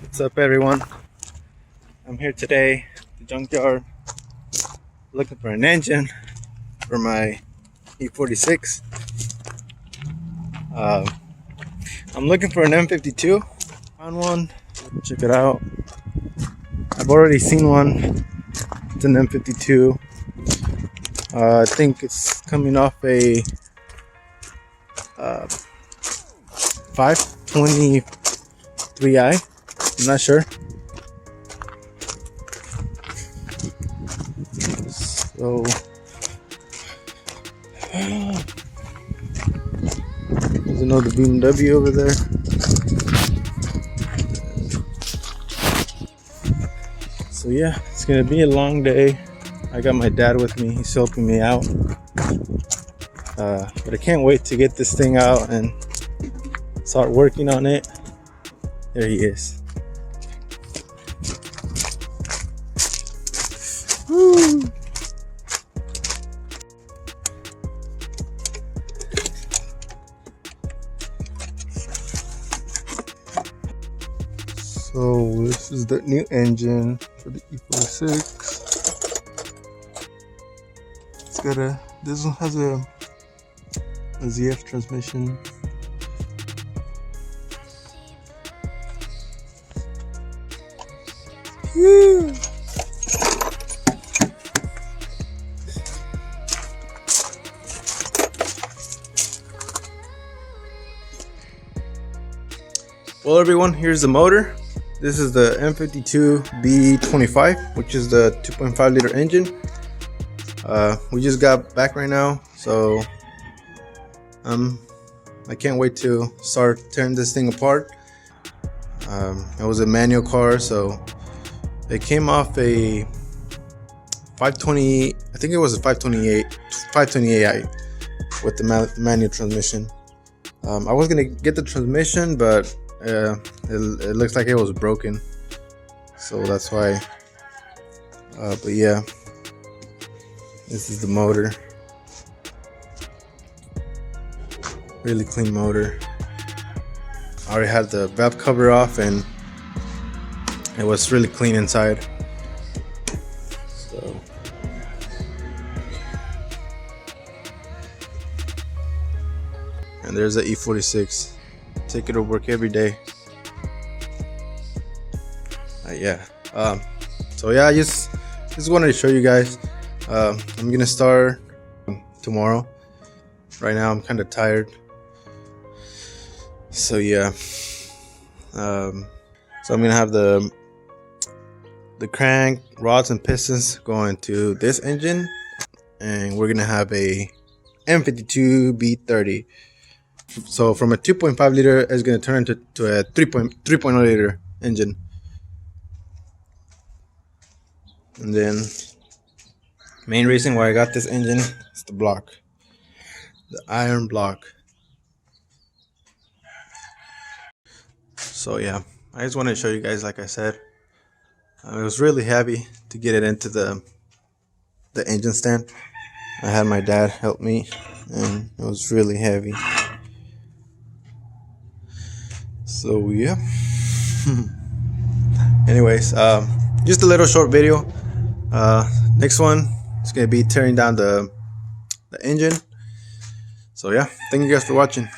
What's up, everyone? I'm here today at the junkyard looking for an engine for my E46. I'm looking for an M52. Found one. Check it out. I've already seen one. It's an M52. I think it's coming off a 523i. I'm not sure. So there's another BMW over there. So yeah, it's gonna be a long day. I got my dad with me. He's helping me out. But I can't wait to get this thing out and start working on it. There he is. Woo. So this is the new engine for the E46. It's got this one has a ZF transmission. Woo. Well, everyone, here's the motor. This is the M52B25, which is the 2.5 liter engine. We just got back right now, so I can't wait to start tearing this thing apart. It was a manual car, so it came off a 520. I think it was a 528i with the manual transmission. I was gonna get the transmission, but it looks like it was broken, so that's why. But yeah, this is the motor. Really clean motor. I already had the valve cover off and it was really clean inside. So and there's the E46. Take it to work every day. Yeah. So yeah, I just wanted to show you guys. I'm gonna start tomorrow. Right now I'm kind of tired. So yeah. So I'm gonna have the crank, rods, and pistons going to this engine, and we're gonna have a M52B30. So from a 2.5 liter, it's going to turn into a 3.0 liter engine. And then main reason why I got this engine is the block, the iron block. So yeah, I just wanted to show you guys. Like I said, it was really heavy to get it into the engine stand. I had my dad help me, and it was really heavy. So yeah. Anyways, just a little short video. Next one is gonna be tearing down the engine. So yeah, thank you guys for watching.